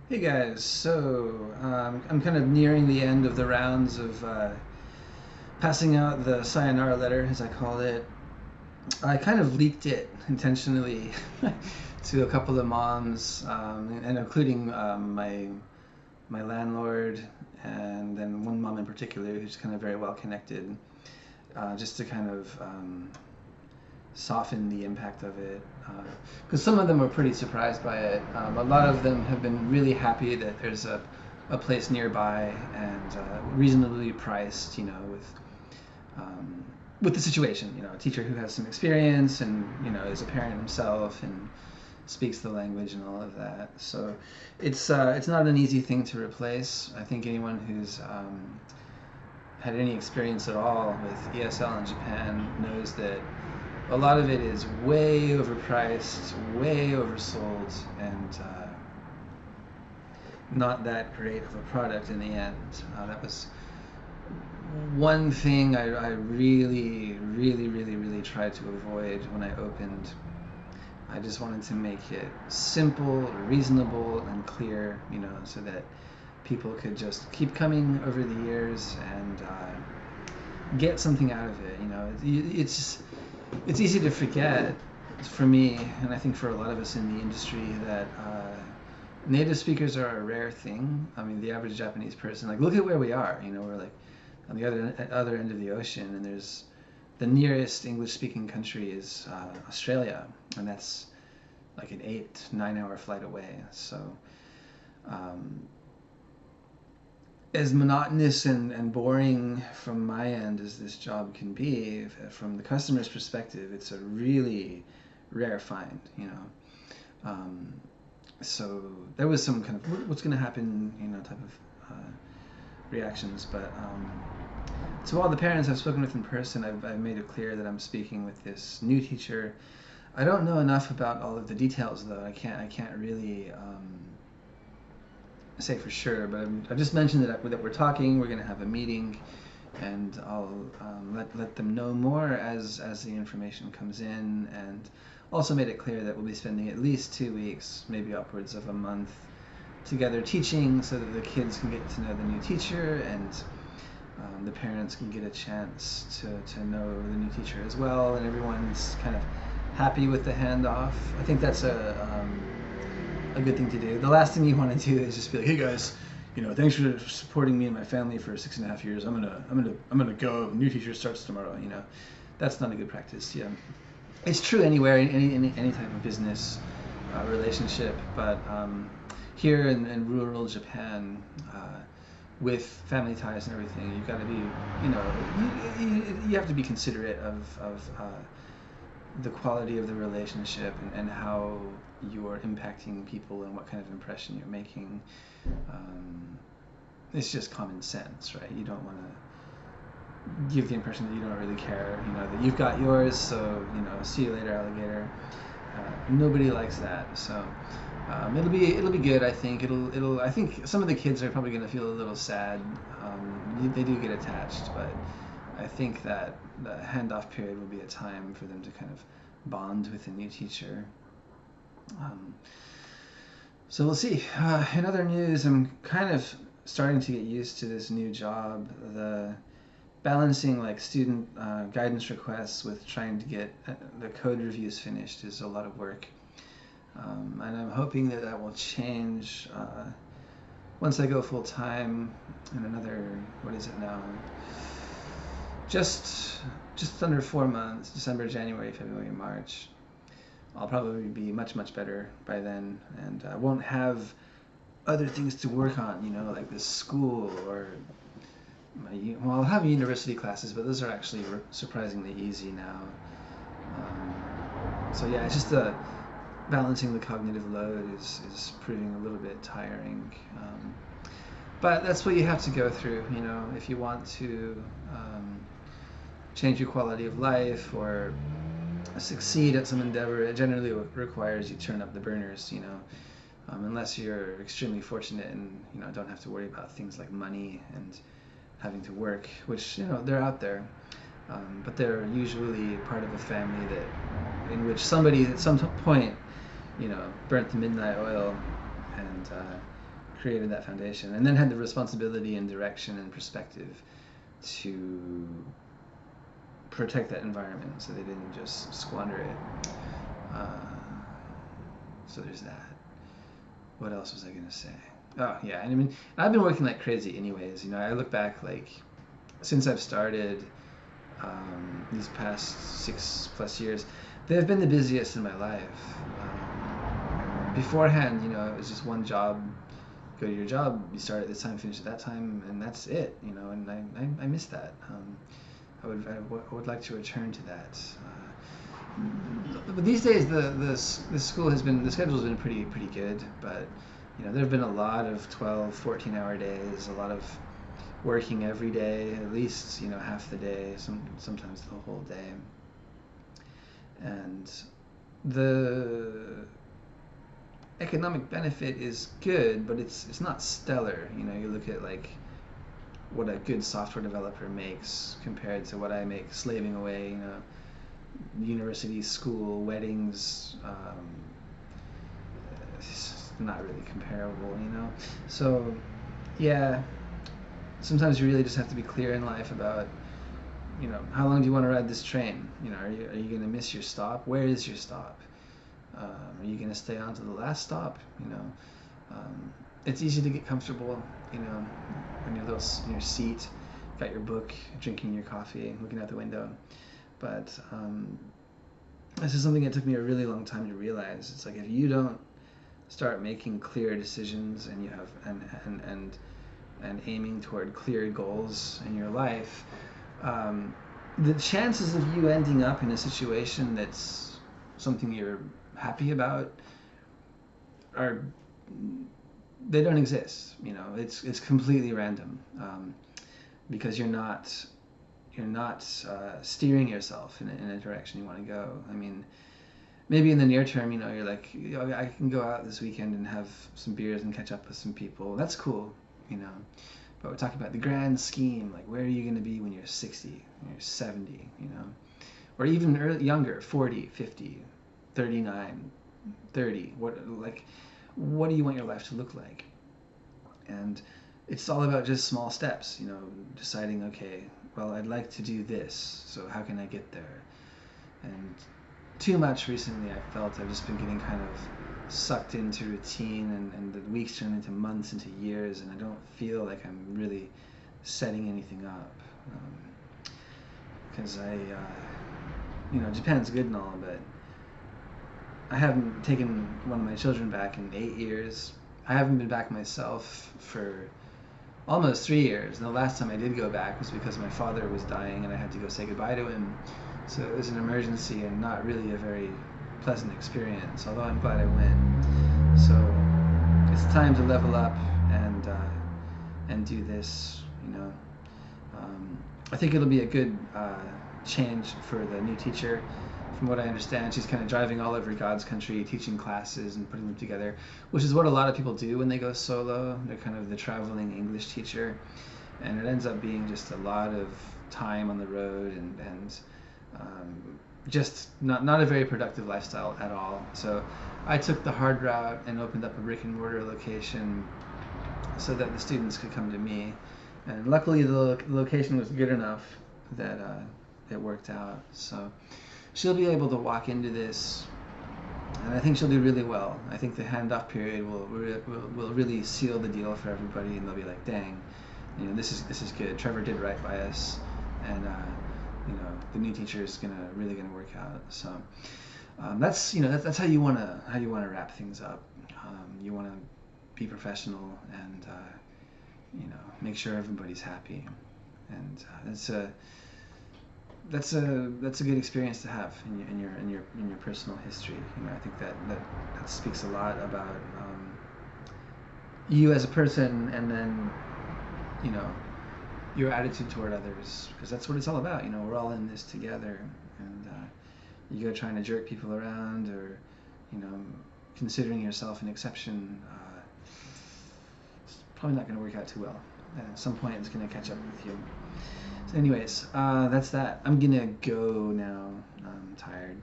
Hey guys, so I'm kind of nearing the end of the rounds of passing out the sayonara letter, as I call it. I kind of leaked it intentionally to a couple of moms, and including my landlord, and then one mom in particular who's kind of very well connected, just to kind of soften the impact of it. Because some of them were pretty surprised by it. A lot of them have been really happy that there's a place nearby and reasonably priced, with the situation. A teacher who has some experience and is a parent himself and speaks the language and all of that. So it's not an easy thing to replace. I think anyone who's had any experience at all with ESL in Japan knows that a lot of it is way overpriced, way oversold, and not that great of a product in the end. That was one thing I really, really, really, really tried to avoid when I opened. I just wanted to make it simple, reasonable, and clear, so that people could just keep coming over the years and get something out of it. It's easy to forget for me, and I think for a lot of us in the industry, that native speakers are a rare thing. I mean, the average Japanese person, like, look at where we are. We're like on the other end of the ocean, and there's the nearest English-speaking country is Australia, and that's like an 8-9 hour flight away. So as monotonous and boring from my end as this job can be, from the customer's perspective, it's a really rare find. So there was some kind of what's going to happen, type of reactions. But to all the parents I've spoken with in person, I've made it clear that I'm speaking with this new teacher. I don't know enough about all of the details, though. I can't really say for sure, but I've just mentioned that we're talking. We're going to have a meeting, and I'll let them know more as the information comes in, and also made it clear that we'll be spending at least 2 weeks, maybe upwards of a month, together teaching, so that the kids can get to know the new teacher, and the parents can get a chance to know the new teacher as well, and everyone's kind of happy with the handoff. I think that's a good thing to do. The last thing you want to do is just be like, hey guys, thanks for supporting me and my family for 6.5 years. I'm gonna go. New teacher starts tomorrow. That's not a good practice. Yeah, it's true anywhere, any type of business relationship, but here in rural Japan, with family ties and everything, you've got to be, you have to be considerate of the quality of the relationship, and how you're impacting people and what kind of impression you're making. It's just common sense, right? You don't want to give the impression that you don't really care, that you've got yours, so, see you later, alligator. Nobody likes that. So it'll be good. I think I think some of the kids are probably going to feel a little sad. They do get attached, but I think that the handoff period will be a time for them to kind of bond with the new teacher. So we'll see. In other news, I'm kind of starting to get used to this new job. The balancing like student guidance requests with trying to get the code reviews finished is a lot of work. And I'm hoping that will change once I go full time in another, what is it now? Just under 4 months, December, January, February, March. I'll probably be much, much better by then, and I won't have other things to work on, like this school or I'll have university classes, but those are actually surprisingly easy now. So yeah, it's just balancing the cognitive load is proving a little bit tiring. But that's what you have to go through, if you want to change your quality of life or succeed at some endeavor. It generally requires you turn up the burners, unless you're extremely fortunate and don't have to worry about things like money and having to work, which they're out there, but they're usually part of a family in which somebody at some point burnt the midnight oil and created that foundation, and then had the responsibility and direction and perspective to protect that environment so they didn't just squander it. So there's that. What else was I gonna say? Oh yeah, and I mean, I've been working like crazy anyways. You know, I look back like since I've started these past 6+ years, they've been the busiest in my life. Beforehand, you know, it was just one job. Go to your job, you start at this time, finish at that time, and that's it. You know, and I miss that. I would like to return to that. But these days, the school has been, the schedule's been pretty good. But you know, there have been a lot of 12, 14-hour days, a lot of working every day, at least, you know, half the day, sometimes the whole day. And the economic benefit is good, but it's not stellar. You know, you look at like what a good software developer makes compared to what I make slaving away, you know, university, school, weddings, it's not really comparable, you know. So yeah, sometimes you really just have to be clear in life about, you know, how long do you want to ride this train? You know, are you going to miss your stop? Where is your stop? Are you going to stay on to the last stop? You know, it's easy to get comfortable, you know, in your in your seat, got your book, drinking your coffee, looking out the window. But this is something that took me a really long time to realize. It's like if you don't start making clear decisions and you have and aiming toward clear goals in your life, the chances of you ending up in a situation that's something you're happy about they don't exist. You know, it's completely random, because you're not steering yourself in a direction you want to go. I mean, maybe in the near term, you know, you're like, you know, I can go out this weekend and have some beers and catch up with some people. That's cool, you know. But we're talking about the grand scheme, like where are you going to be when you're 60, when you're 70, you know, or even younger, 40, 50, 39, 30. What do you want your life to look like? And it's all about just small steps, you know, deciding, okay, well, I'd like to do this, so how can I get there? And too much recently, I felt I've just been getting kind of sucked into routine, and the weeks turn into months, into years, and I don't feel like I'm really setting anything up. Because you know, Japan's good and all, but I haven't taken one of my children back in 8 years. I haven't been back myself for almost 3 years. And the last time I did go back was because my father was dying and I had to go say goodbye to him. So it was an emergency and not really a very pleasant experience, although I'm glad I went. So it's time to level up and do this, you know. I think it'll be a good change for the new teacher. From what I understand, she's kind of driving all over God's country, teaching classes and putting them together, which is what a lot of people do when they go solo. They're kind of the traveling English teacher, and it ends up being just a lot of time on the road and just not a very productive lifestyle at all. So I took the hard route and opened up a brick and mortar location so that the students could come to me, and luckily the location was good enough that it worked out. So she'll be able to walk into this, and I think she'll do really well. I think the handoff period will really seal the deal for everybody, and they'll be like, "Dang, you know, this is good. Trevor did right by us," and you know, the new teacher is really gonna work out. So that's, you know, that's how you wanna wrap things up. You wanna be professional and you know, make sure everybody's happy, and that's a good experience to have in your personal history. You know, I think that speaks a lot about you as a person, and then, you know, your attitude toward others, because that's what it's all about. You know, we're all in this together, and you go trying to jerk people around, or, you know, considering yourself an exception, it's probably not going to work out too well. And at some point, it's going to catch up with you. So anyways, that's that. I'm gonna go now. I'm tired.